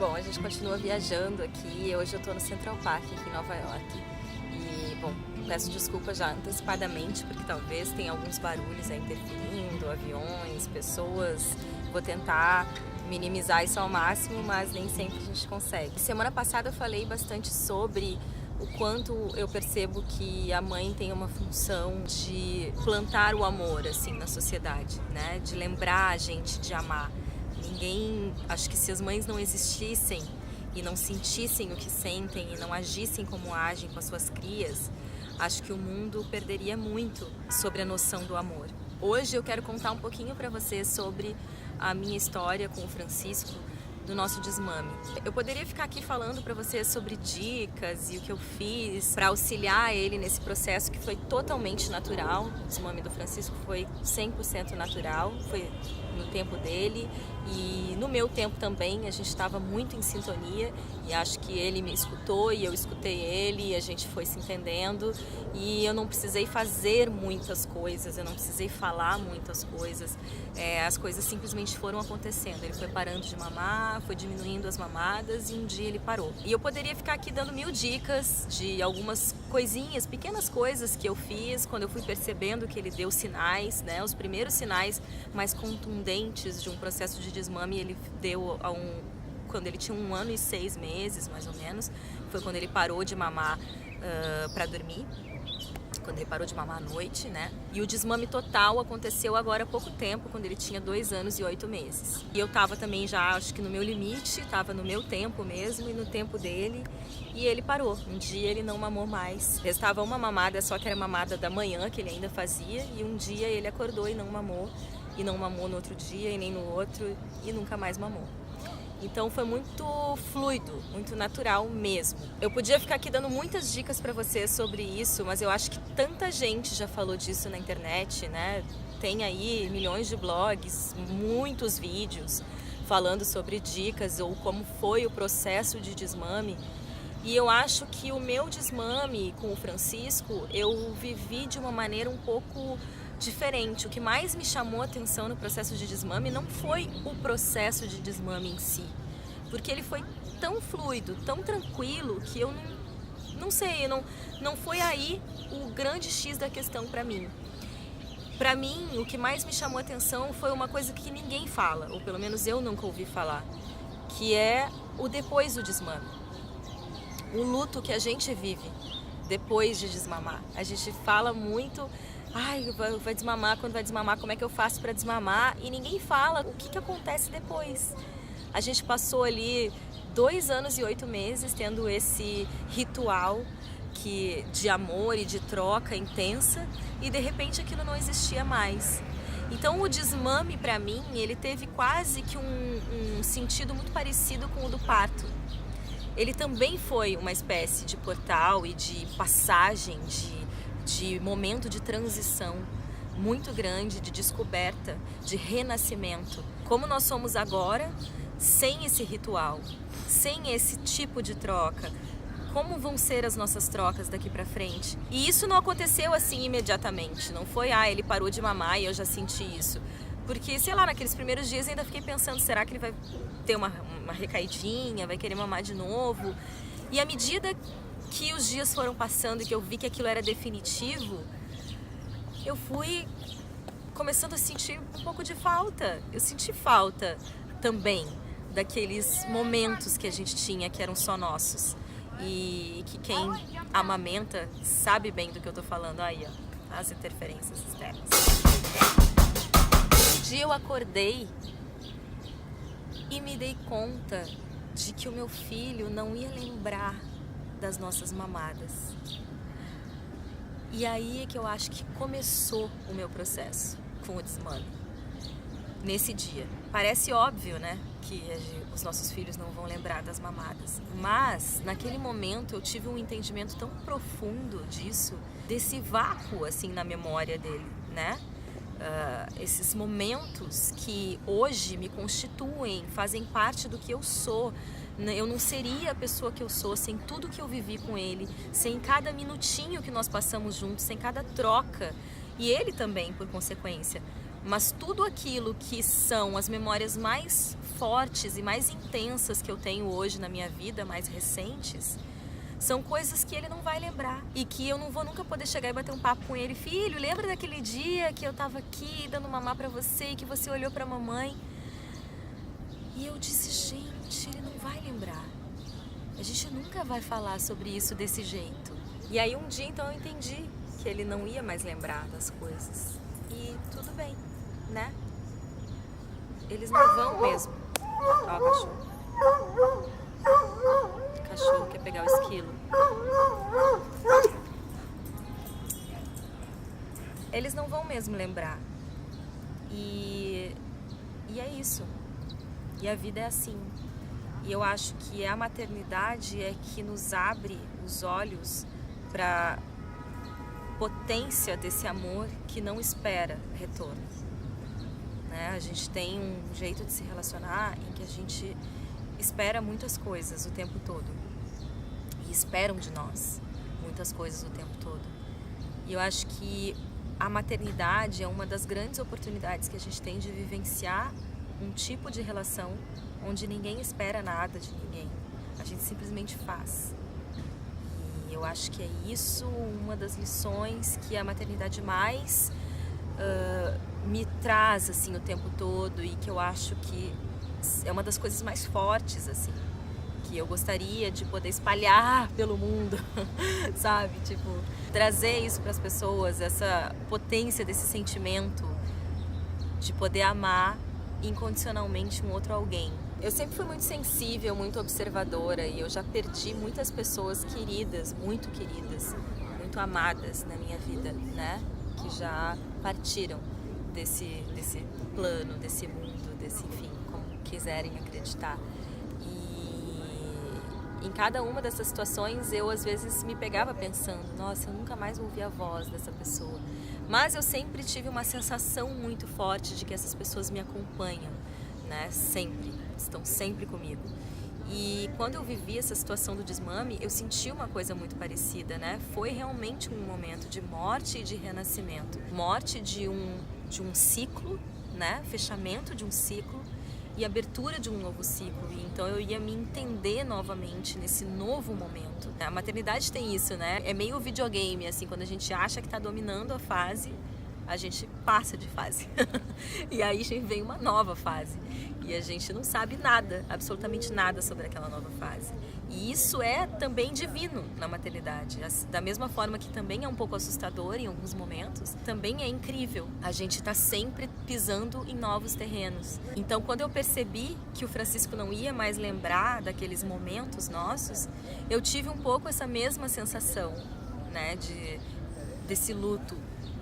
Bom, a gente continua viajando aqui. Hoje eu tô no Central Park, aqui em Nova York. E, bom, peço desculpa já antecipadamente, porque talvez tenha alguns barulhos aí interferindo, aviões, pessoas. Vou tentar minimizar isso ao máximo, mas nem sempre a gente consegue. Semana passada eu falei bastante sobre o quanto eu percebo que a mãe tem uma função de plantar o amor, assim, na sociedade, né? De lembrar a gente de amar. Acho que se as mães não existissem e não sentissem o que sentem e não agissem como agem com as suas crias, acho que o mundo perderia muito sobre a noção do amor. Hoje eu quero contar um pouquinho para vocês sobre a minha história com o Francisco, do nosso desmame. Eu poderia ficar aqui falando para vocês sobre dicas e o que eu fiz para auxiliar ele nesse processo que foi totalmente natural. O desmame do Francisco foi 100% natural, foi no tempo dele e no meu tempo também. A gente estava muito em sintonia e acho que ele me escutou e eu escutei ele e a gente foi se entendendo e eu não precisei fazer muitas coisas, eu não precisei falar muitas coisas, as coisas simplesmente foram acontecendo. Ele foi parando de mamar, foi diminuindo as mamadas e um dia ele parou. E eu poderia ficar aqui dando 1000 dicas de algumas coisinhas, pequenas coisas que eu fiz quando eu fui percebendo que ele deu sinais, né? Os primeiros sinais mais contundentes de um processo de desmame ele deu quando ele tinha 1 ano e 6 meses, mais ou menos. Foi quando ele parou de mamar para dormir. Quando ele parou de mamar à noite, né? E o desmame total aconteceu agora há pouco tempo, quando ele tinha 2 anos e 8 meses. E eu tava também já, acho que no meu limite, tava no meu tempo mesmo e no tempo dele. E ele parou. Um dia ele não mamou mais. Restava uma mamada, só que era mamada da manhã, que ele ainda fazia. E um dia ele acordou e não mamou. E não mamou no outro dia e nem no outro. E nunca mais mamou. Então foi muito fluido, muito natural mesmo. Eu podia ficar aqui dando muitas dicas para vocês sobre isso, mas eu acho que tanta gente já falou disso na internet, né? Tem aí milhões de blogs, muitos vídeos falando sobre dicas ou como foi o processo de desmame. E eu acho que o meu desmame com o Francisco, eu vivi de uma maneira um pouco diferente. O que mais me chamou a atenção no processo de desmame não foi o processo de desmame em si, porque ele foi tão fluido, tão tranquilo, que eu não sei, não foi aí o grande X da questão para mim. Para mim, o que mais me chamou a atenção foi uma coisa que ninguém fala, ou pelo menos eu nunca ouvi falar, que é o depois do desmame. O luto que a gente vive depois de desmamar. A gente fala muito: ai, vai desmamar, quando vai desmamar, como é que eu faço para desmamar? E ninguém fala o que acontece depois. A gente passou ali 2 anos e 8 meses tendo esse ritual de amor e de troca intensa e de repente aquilo não existia mais. Então o desmame para mim, ele teve quase que um sentido muito parecido com o do parto. Ele também foi uma espécie de portal e de passagem, de momento de transição muito grande, de descoberta, de renascimento. Como nós somos agora, sem esse ritual, sem esse tipo de troca, como vão ser as nossas trocas daqui pra frente? E isso não aconteceu assim imediatamente, não foi, ele parou de mamar e eu já senti isso. Porque, sei lá, naqueles primeiros dias ainda fiquei pensando, será que ele vai ter uma recaidinha, vai querer mamar de novo? E à medida que os dias foram passando e que eu vi que aquilo era definitivo, eu fui começando a sentir um pouco de falta. Eu senti falta também daqueles momentos que a gente tinha, que eram só nossos. E que quem amamenta sabe bem do que eu tô falando aí, ó, as interferências externas. Um dia eu acordei e me dei conta de que o meu filho não ia lembrar das nossas mamadas. E aí é que eu acho que começou o meu processo com o desmame. Nesse dia. Parece óbvio, né? Que os nossos filhos não vão lembrar das mamadas. Mas, naquele momento, eu tive um entendimento tão profundo disso, desse vácuo, assim, na memória dele, né? Esses momentos que hoje me constituem, fazem parte do que eu sou. Eu não seria a pessoa que eu sou sem tudo que eu vivi com ele, sem cada minutinho que nós passamos juntos, sem cada troca. E ele também, por consequência. Mas tudo aquilo que são as memórias mais fortes e mais intensas que eu tenho hoje na minha vida, mais recentes, são coisas que ele não vai lembrar e que eu não vou nunca poder chegar e bater um papo com ele. Filho, lembra daquele dia que eu tava aqui dando mamar pra você e que você olhou pra mamãe? E eu disse, gente, ele não vai lembrar. A gente nunca vai falar sobre isso desse jeito. E aí um dia então eu entendi que ele não ia mais lembrar das coisas. E tudo bem, né? Eles não vão mesmo. Ó, o cachorro. O cachorro quer pegar o esquilo. Eles não vão mesmo lembrar. E é isso. E a vida é assim. E eu acho que a maternidade é que nos abre os olhos para potência desse amor que não espera retorno. Né? A gente tem um jeito de se relacionar em que a gente espera muitas coisas o tempo todo. E esperam de nós muitas coisas o tempo todo. E eu acho que a maternidade é uma das grandes oportunidades que a gente tem de vivenciar um tipo de relação onde ninguém espera nada de ninguém. A gente simplesmente faz. E eu acho que é isso uma das lições que a maternidade mais me traz assim o tempo todo, e que eu acho que é uma das coisas mais fortes assim, que eu gostaria de poder espalhar pelo mundo, sabe? Tipo, trazer isso para as pessoas, essa potência desse sentimento de poder amar incondicionalmente um outro alguém. Eu sempre fui muito sensível, muito observadora, e eu já perdi muitas pessoas queridas, muito amadas na minha vida, né? Que já partiram desse plano, desse mundo, desse, enfim, como quiserem acreditar. E em cada uma dessas situações eu às vezes me pegava pensando, nossa, eu nunca mais ouvi a voz dessa pessoa. Mas eu sempre tive uma sensação muito forte de que essas pessoas me acompanham, né? Sempre, estão sempre comigo. E quando eu vivi essa situação do desmame, eu senti uma coisa muito parecida, né? Foi realmente um momento de morte e de renascimento. Morte de um ciclo, né? Fechamento de um ciclo e abertura de um novo ciclo. E então eu ia me entender novamente nesse novo momento. A maternidade tem isso, né? É meio videogame, assim, quando a gente acha que está dominando a fase, a gente passa de fase. E aí vem uma nova fase. E a gente não sabe nada, absolutamente nada sobre aquela nova fase. E isso é também divino na maternidade. Da mesma forma que também é um pouco assustador em alguns momentos, também é incrível. A gente está sempre pisando em novos terrenos. Então, quando eu percebi que o Francisco não ia mais lembrar daqueles momentos nossos, eu tive um pouco essa mesma sensação, né, desse luto.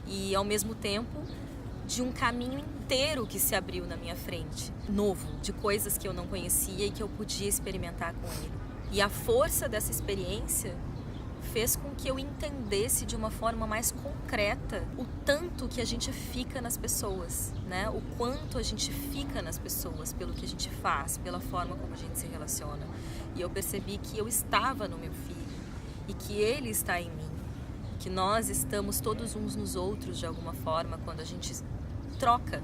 E, ao mesmo tempo, de um caminho inteiro que se abriu na minha frente, novo, de coisas que eu não conhecia e que eu podia experimentar com ele. E a força dessa experiência fez com que eu entendesse de uma forma mais concreta o tanto que a gente fica nas pessoas, né? O quanto a gente fica nas pessoas pelo que a gente faz, pela forma como a gente se relaciona. E eu percebi que eu estava no meu filho e que ele está em mim, que nós estamos todos uns nos outros de alguma forma quando a gente troca,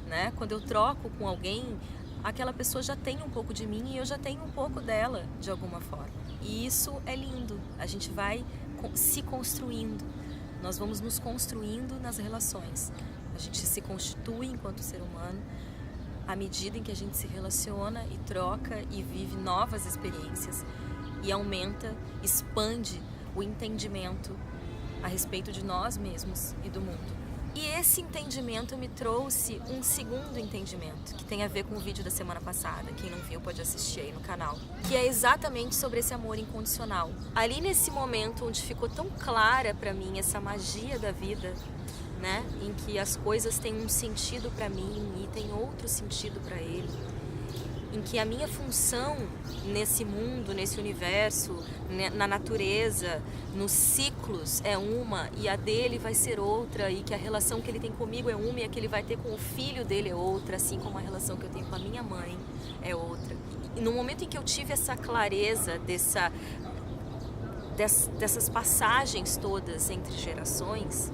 né? Quando eu troco com alguém, aquela pessoa já tem um pouco de mim e eu já tenho um pouco dela de alguma forma. E isso é lindo. A gente vai se construindo. Nós vamos nos construindo nas relações. A gente se constitui enquanto ser humano à medida em que a gente se relaciona e troca e vive novas experiências e aumenta, expande o entendimento a respeito de nós mesmos e do mundo. E esse entendimento me trouxe um segundo entendimento, que tem a ver com o vídeo da semana passada. Quem não viu pode assistir aí no canal. Que é exatamente sobre esse amor incondicional. Ali nesse momento onde ficou tão clara pra mim essa magia da vida, né? Em que as coisas têm um sentido pra mim e tem outro sentido pra ele. Em que a minha função nesse mundo, nesse universo, na natureza, nos ciclos é uma e a dele vai ser outra, e que a relação que ele tem comigo é uma e a que ele vai ter com o filho dele é outra, assim como a relação que eu tenho com a minha mãe é outra. E no momento em que eu tive essa clareza dessas passagens todas entre gerações,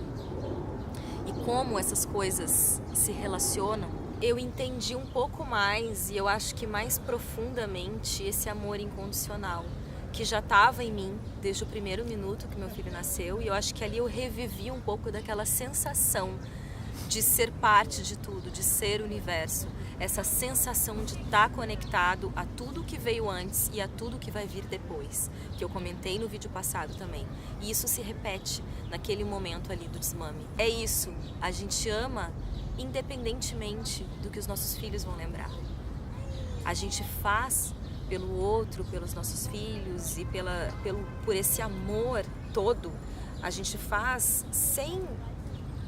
e como essas coisas se relacionam, eu entendi um pouco mais, e eu acho que mais profundamente, esse amor incondicional que já estava em mim desde o primeiro minuto que meu filho nasceu, e eu acho que ali eu revivi um pouco daquela sensação de ser parte de tudo, de ser universo, essa sensação de estar conectado a tudo que veio antes e a tudo que vai vir depois, que eu comentei no vídeo passado também. E isso se repete naquele momento ali do desmame. É isso, a gente ama independentemente do que os nossos filhos vão lembrar. A gente faz pelo outro, pelos nossos filhos e por esse amor todo, a gente faz sem,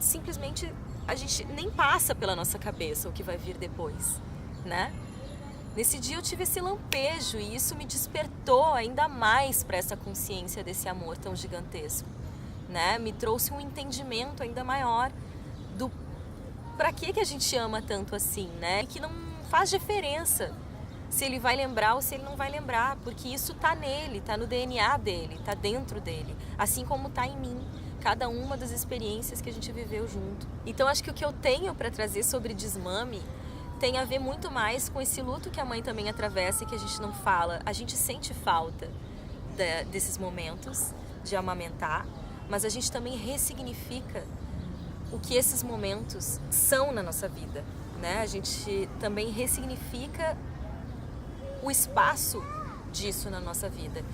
simplesmente, a gente nem passa pela nossa cabeça o que vai vir depois, né? Nesse dia eu tive esse lampejo e isso me despertou ainda mais para essa consciência desse amor tão gigantesco, né? Me trouxe um entendimento ainda maior do para que a gente ama tanto assim, né? E que não faz diferença se ele vai lembrar ou se ele não vai lembrar, porque isso tá nele, tá no DNA dele, tá dentro dele, assim como tá em mim, cada uma das experiências que a gente viveu junto. Então acho que o que eu tenho para trazer sobre desmame tem a ver muito mais com esse luto que a mãe também atravessa e que a gente não fala. A gente sente falta desses momentos de amamentar, mas a gente também ressignifica o que esses momentos são na nossa vida, né? A gente também ressignifica o espaço disso na nossa vida.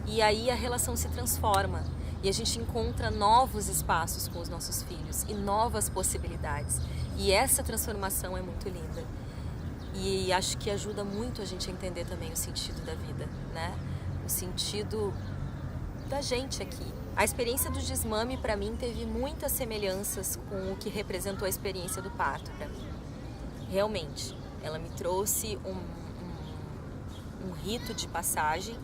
E aí a relação se transforma e a gente encontra novos espaços com os nossos filhos e novas possibilidades. E essa transformação é muito linda. E acho que ajuda muito a gente a entender também o sentido da vida, né? O sentido da gente aqui. A experiência do desmame para mim teve muitas semelhanças com o que representou a experiência do parto para mim. Realmente, ela me trouxe um rito de passagem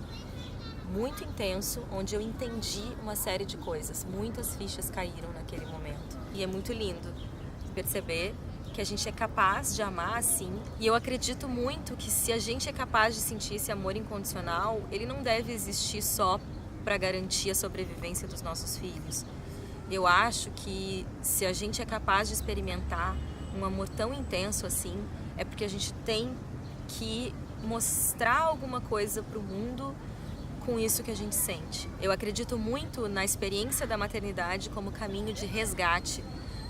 muito intenso, onde eu entendi uma série de coisas. Muitas fichas caíram naquele momento. E é muito lindo perceber que a gente é capaz de amar assim. E eu acredito muito que se a gente é capaz de sentir esse amor incondicional, ele não deve existir só para garantir a sobrevivência dos nossos filhos. Eu acho que se a gente é capaz de experimentar um amor tão intenso assim, é porque a gente tem que mostrar alguma coisa para o mundo com isso que a gente sente. Eu acredito muito na experiência da maternidade como caminho de resgate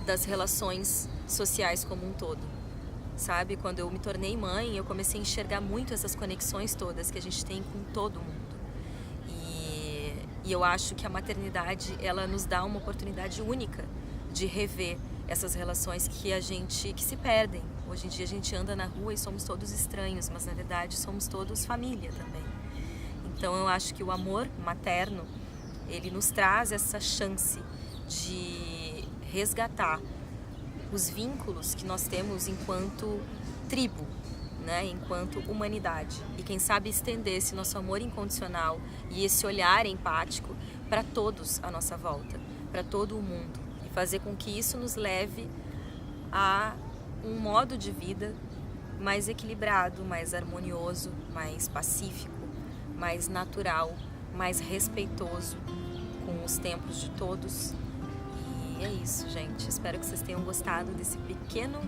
das relações sociais como um todo. Sabe, quando eu me tornei mãe, eu comecei a enxergar muito essas conexões todas que a gente tem com todo mundo. E eu acho que a maternidade, ela nos dá uma oportunidade única de rever essas relações que se perdem. Hoje em dia a gente anda na rua e somos todos estranhos, mas na verdade somos todos família também. Então eu acho que o amor materno, ele nos traz essa chance de resgatar os vínculos que nós temos enquanto tribo, né? Enquanto humanidade. E quem sabe estender esse nosso amor incondicional e esse olhar empático para todos à nossa volta, para todo o mundo. E fazer com que isso nos leve a um modo de vida mais equilibrado, mais harmonioso, mais pacífico, mais natural, mais respeitoso com os tempos de todos. E é isso, gente. Espero que vocês tenham gostado desse pequeno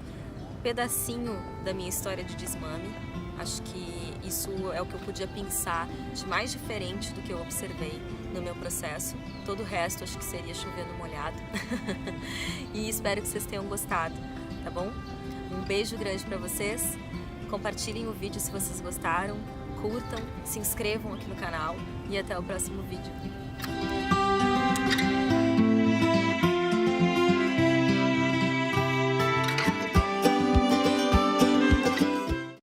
pedacinho da minha história de desmame. Acho que isso é o que eu podia pensar de mais diferente do que eu observei no meu processo. Todo o resto acho que seria chovendo molhado. E espero que vocês tenham gostado, tá bom? Um beijo grande pra vocês. Compartilhem o vídeo se vocês gostaram. Curtam, se inscrevam aqui no canal e até o próximo vídeo.